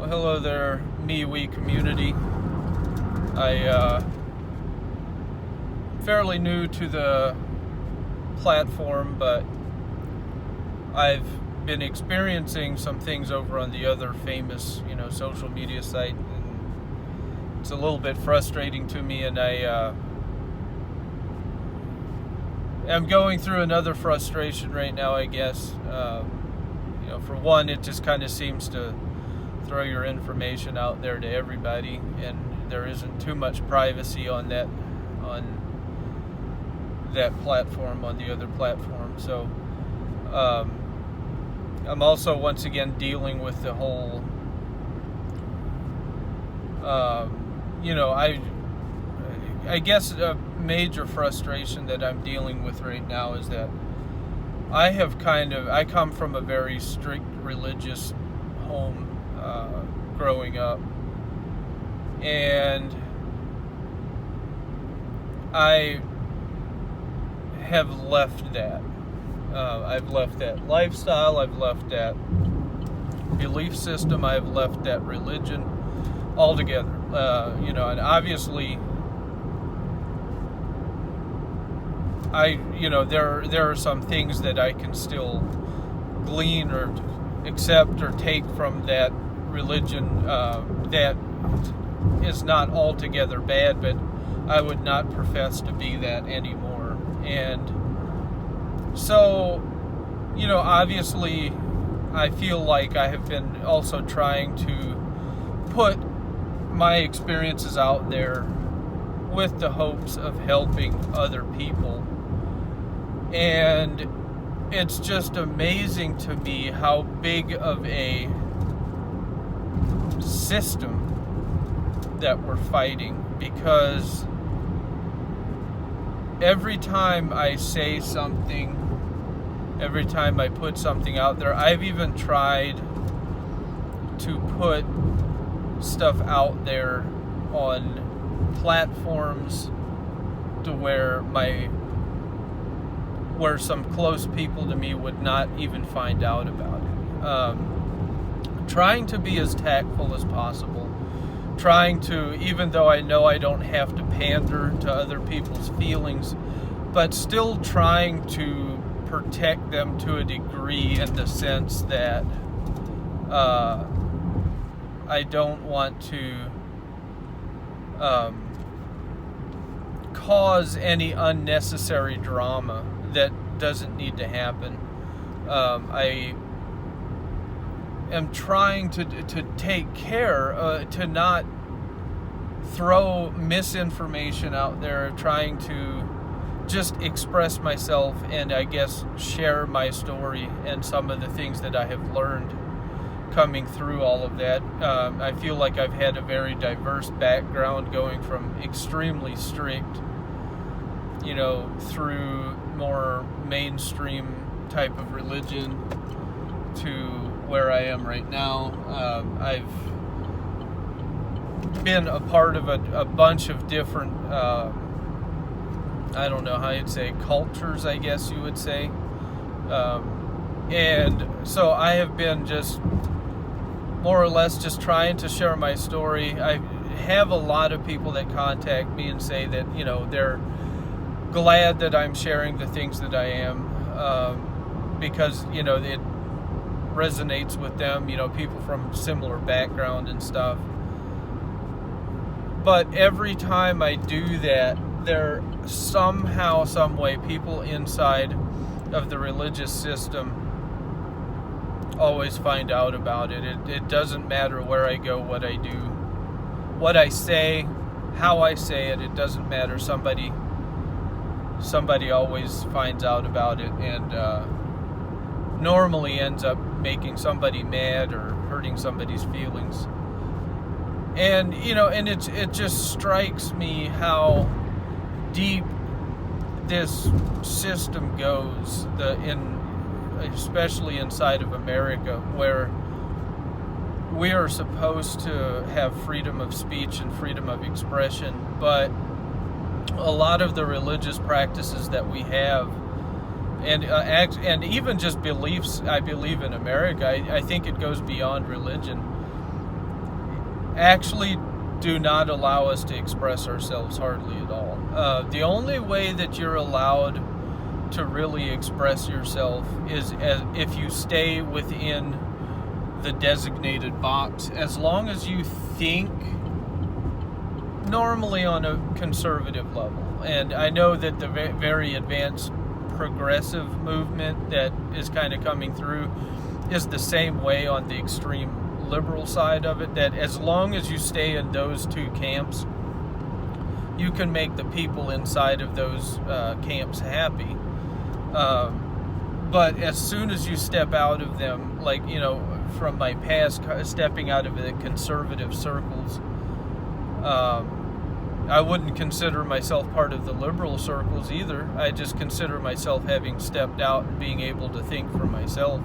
Well, hello there, MeWe community. Fairly new to the platform, but I've been experiencing some things over on the other famous, social media site, and it's a little bit frustrating to me, and I'm going through another frustration right now, I guess. For one, it just kind of seems to throw your information out there to everybody, and there isn't too much privacy on that platform, on the other platform. So I'm also once again dealing with the whole I guess a major frustration that I'm dealing with right now is that I come from a very strict religious home growing up, and I have left that. I've left that lifestyle, I've left that belief system, I've left that religion altogether. And obviously there are some things that I can still glean or accept or take from that religion that is not altogether bad, but I would not profess to be that anymore. And so, obviously I feel like I have been also trying to put my experiences out there with the hopes of helping other people. And it's just amazing to me how big of a system that we're fighting, because every time I say something, every time I put something out there, I've even tried to put stuff out there on platforms to where some close people to me would not even find out about it. Trying to be as tactful as possible. Trying to, even though I know I don't have to pander to other people's feelings, but still trying to protect them to a degree, in the sense that I don't want to cause any unnecessary drama that doesn't need to happen. I am trying to take care to not throw misinformation out there, trying to just express myself and I guess share my story and some of the things that I have learned coming through all of that. I feel like I've had a very diverse background, going from extremely strict, through more mainstream type of religion to where I am right now. I've been a part of a bunch of different, I don't know how you'd say, cultures, I guess you would say. And so I have been just more or less just trying to share my story. I have a lot of people that contact me and say that, they're glad that I'm sharing the things that I am, because, it resonates with them, people from similar background and stuff. But every time I do that, there somehow, some way, people inside of the religious system always find out about it. It doesn't matter where I go, what I do, what I say, how I say it. It doesn't matter. Somebody always finds out about it, and normally ends up making somebody mad or hurting somebody's feelings. And it just strikes me how deep this system goes, especially inside of America, where we are supposed to have freedom of speech and freedom of expression, but a lot of the religious practices that we have, and even just beliefs, I believe in America, I think it goes beyond religion, actually do not allow us to express ourselves hardly at all. The only way that you're allowed to really express yourself is if you stay within the designated box, as long as you think normally on a conservative level. And I know that the very advanced progressive movement that is kind of coming through is the same way on the extreme liberal side of it, that as long as you stay in those two camps, you can make the people inside of those camps happy. But as soon as you step out of them, like, you know, from my past, stepping out of the conservative circles, I wouldn't consider myself part of the liberal circles either. I just consider myself having stepped out and being able to think for myself.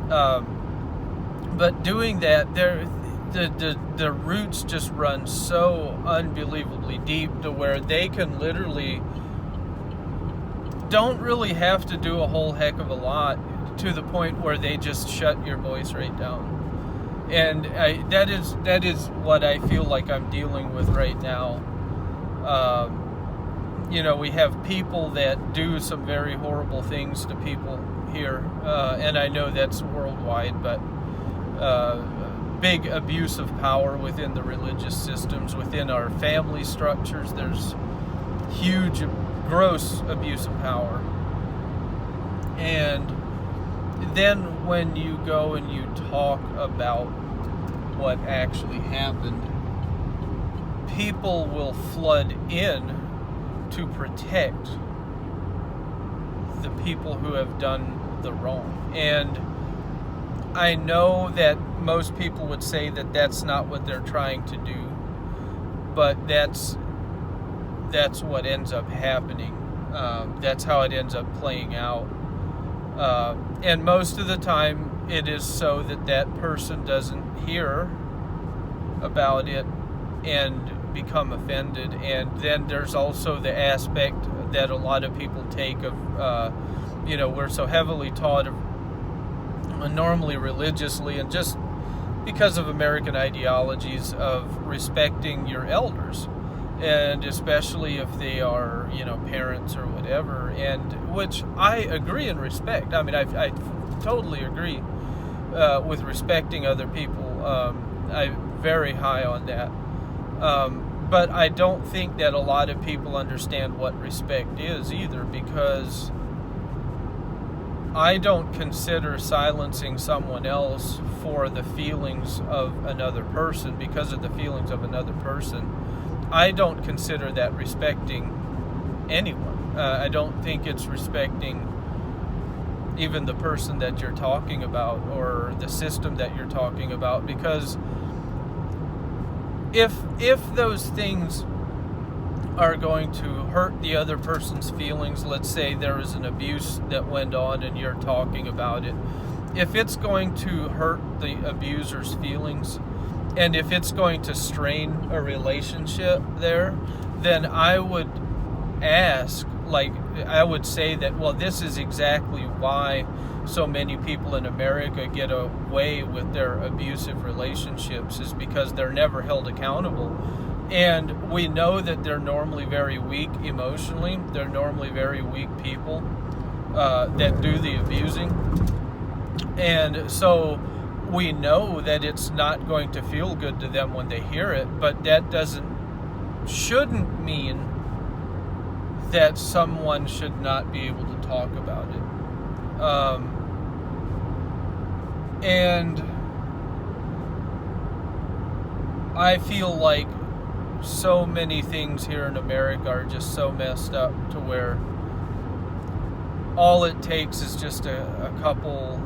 But doing that, the roots just run so unbelievably deep to where they can literally don't really have to do a whole heck of a lot, to the point where they just shut your voice right down. And that is what I feel like I'm dealing with right now. You know, we have people that do some very horrible things to people here, and I know that's worldwide, but big abuse of power within the religious systems, within our family structures. There's huge, gross abuse of power. And then when you go and you talk about what actually happened, people will flood in to protect the people who have done the wrong. And I know that most people would say that that's not what they're trying to do, but that's what ends up happening. That's how it ends up playing out. And most of the time it is so that that person doesn't hear about it and become offended. And then there's also the aspect that a lot of people take of, you know, we're so heavily taught normally religiously, and just because of American ideologies, of respecting your elders, and especially if they are, you know, parents or whatever, and which I agree and respect. I mean, I totally agree with respecting other people. I'm very high on that. But I don't think that a lot of people understand what respect is either, because I don't consider silencing someone else for the feelings of another person, because of the feelings of another person. I don't consider that respecting anyone. I don't think it's respecting even the person that you're talking about, or the system that you're talking about, because if those things are going to hurt the other person's feelings, let's say there is an abuse that went on and you're talking about it, if it's going to hurt the abuser's feelings, and if it's going to strain a relationship there, then I would ask, like, I would say that, well, this is exactly why so many people in America get away with their abusive relationships, is because they're never held accountable. And we know that they're normally very weak emotionally. They're normally very weak people that do the abusing. And so we know that it's not going to feel good to them when they hear it, but that shouldn't mean that someone should not be able to talk about it. And I feel like so many things here in America are just so messed up to where all it takes is just a couple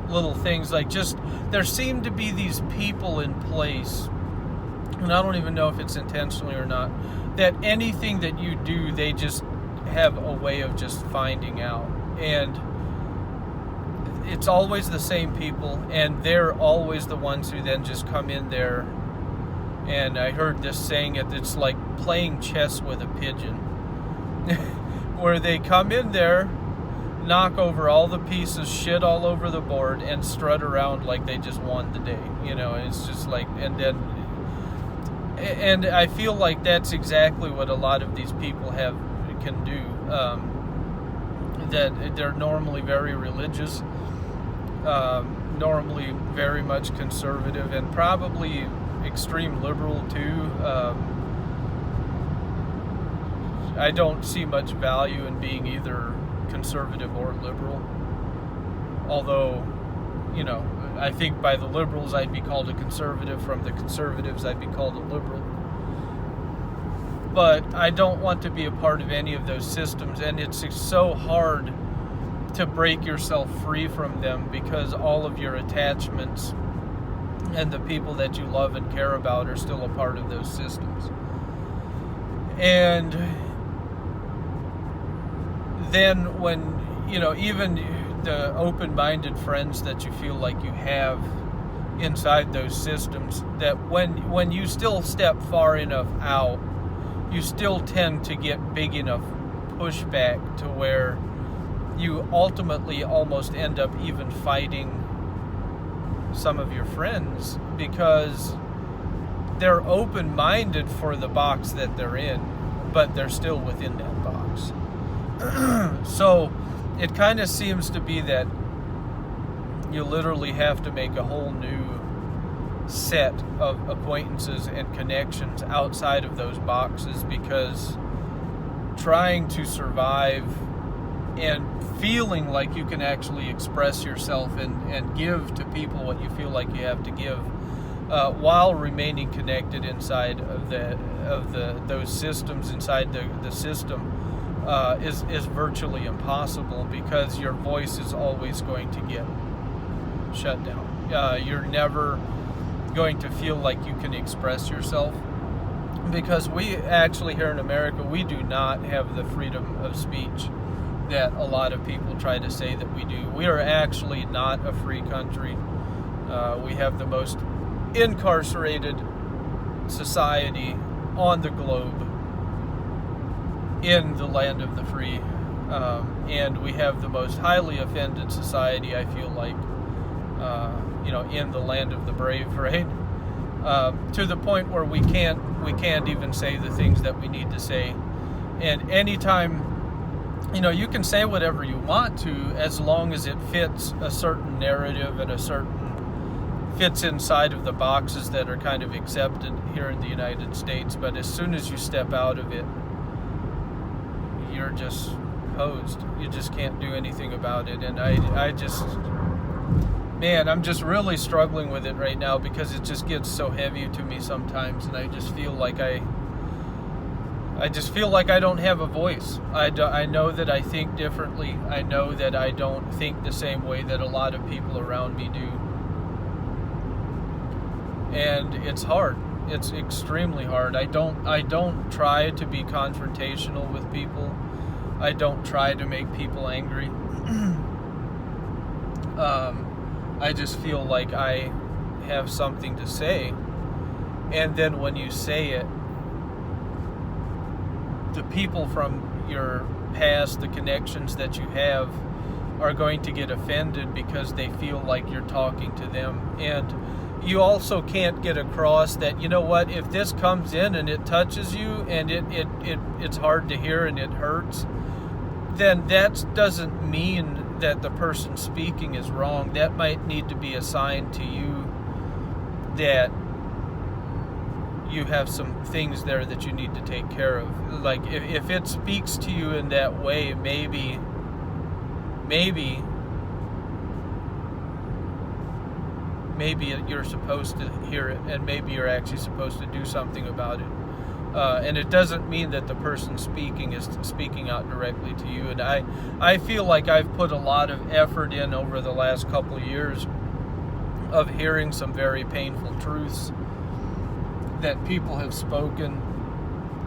little things, like just there seem to be these people in place, and I don't even know if it's intentionally or not, that anything that you do, they just have a way of just finding out. And it's always the same people, and they're always the ones who then just come in there. And I heard this saying, it's like playing chess with a pigeon, where they come in there knock over all the pieces, shit all over the board, and strut around like they just won the day. And it's just like, and I feel like that's exactly what a lot of these people can do. That they're normally very religious, normally very much conservative, and probably extreme liberal too. I don't see much value in being either conservative or liberal. Although, I think by the liberals I'd be called a conservative, from the conservatives I'd be called a liberal. But I don't want to be a part of any of those systems, and it's so hard to break yourself free from them because all of your attachments and the people that you love and care about are still a part of those systems. And then when, even the open-minded friends that you feel like you have inside those systems, that when you still step far enough out, you still tend to get big enough pushback to where you ultimately almost end up even fighting some of your friends because they're open-minded for the box that they're in, but they're still within that box. So it kind of seems to be that you literally have to make a whole new set of acquaintances and connections outside of those boxes, because trying to survive and feeling like you can actually express yourself and give to people what you feel like you have to give, while remaining connected inside of those systems, inside the system, is virtually impossible, because your voice is always going to get shut down. You're never going to feel like you can express yourself, because we actually here in America, we do not have the freedom of speech that a lot of people try to say that we do. We are actually not a free country. We have the most incarcerated society on the globe in the land of the free, and we have the most highly offended society, I feel like, in the land of the brave, right? To the point where we can't even say the things that we need to say. And anytime, you can say whatever you want to, as long as it fits a certain narrative and fits inside of the boxes that are kind of accepted here in the United States. But as soon as you step out of it, you're just hosed. You just can't do anything about it. And I'm just really struggling with it right now, because it just gets so heavy to me sometimes, and I just feel like I don't have a voice. I know that I think differently. I know that I don't think the same way that a lot of people around me do. And it's hard. It's extremely hard. I don't try to be confrontational with people. I don't try to make people angry. I just feel like I have something to say, and then when you say it, the people from your past, the connections that you have, are going to get offended because they feel like you're talking to them. And you also can't get across that, if this comes in and it touches you and it's hard to hear and it hurts, then that doesn't mean that the person speaking is wrong. That might need to be a sign to you that you have some things there that you need to take care of. Like, if it speaks to you in that way, maybe you're supposed to hear it, and maybe you're actually supposed to do something about it. And it doesn't mean that the person speaking is speaking out directly to you. And I feel like I've put a lot of effort in over the last couple of years of hearing some very painful truths that people have spoken,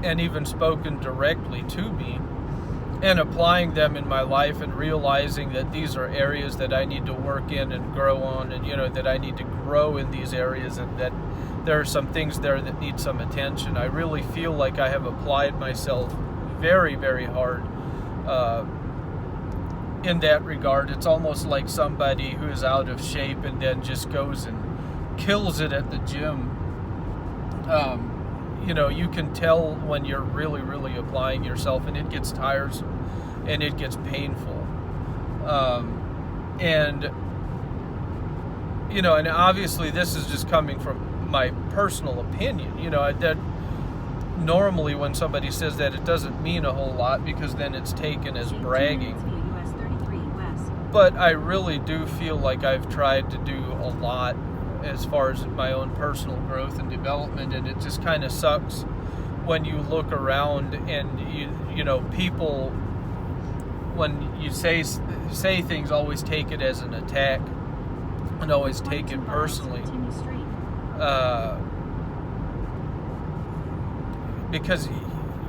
and even spoken directly to me, and applying them in my life, and realizing that these are areas that I need to work in and grow on, and that I need to grow in these areas, and that there are some things there that need some attention. I really feel like I have applied myself very, very hard in that regard. It's almost like somebody who is out of shape and then just goes and kills it at the gym. You can tell when you're really, really applying yourself, and it gets tiresome and it gets painful. And obviously this is just coming from my personal opinion. That normally when somebody says that, it doesn't mean a whole lot, because then it's taken as bragging. But I really do feel like I've tried to do a lot as far as my own personal growth and development, and it just kind of sucks when you look around and people, when you say things, always take it as an attack and always take it personally, because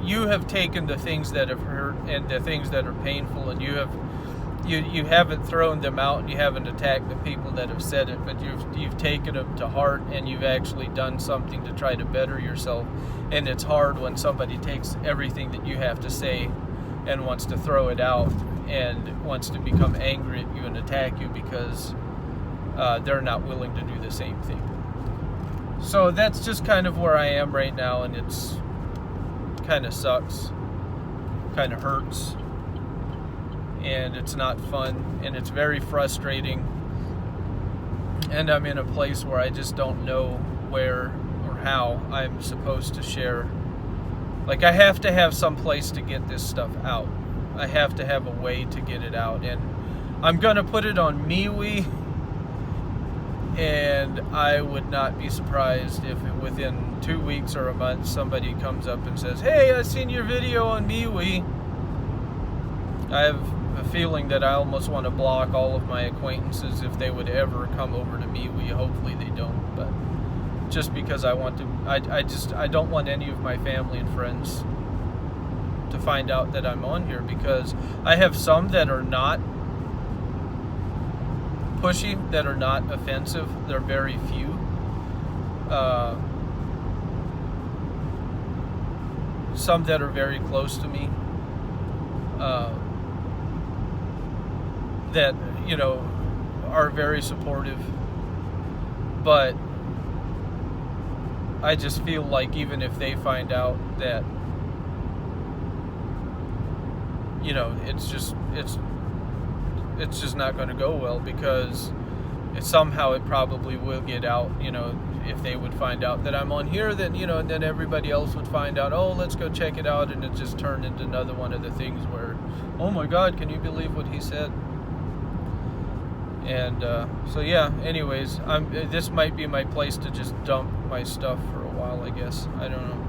you have taken the things that have hurt and the things that are painful, and you haven't thrown them out, and you haven't attacked the people that have said it, but you've taken them to heart, and you've actually done something to try to better yourself. And it's hard when somebody takes everything that you have to say and wants to throw it out and wants to become angry at you and attack you because they're not willing to do the same thing. So that's just kind of where I am right now, and it's kind of sucks, kind of hurts, and it's not fun, and it's very frustrating, and I'm in a place where I just don't know where or how I'm supposed to share. Like, I have to have some place to get this stuff out. I have to have a way to get it out, and I'm gonna put it on MeWe, and I would not be surprised if within 2 weeks or a month somebody comes up and says, "Hey, I seen your video on MeWe." I have a feeling that I almost want to block all of my acquaintances if they would ever come over to MeWe. Hopefully they don't, but just because I want to, I don't want any of my family and friends to find out that I'm on here, because I have some that are not pushy, that are not offensive. They're very few. Some that are very close to me, that are very supportive, but I just feel like even if they find out that it's just not going to go well, because somehow it probably will get out. If they would find out that I'm on here, then and then everybody else would find out, oh, let's go check it out, and it just turned into another one of the things where, oh my God, can you believe what he said? And so yeah, anyways, this might be my place to just dump my stuff for a while, I guess. I don't know.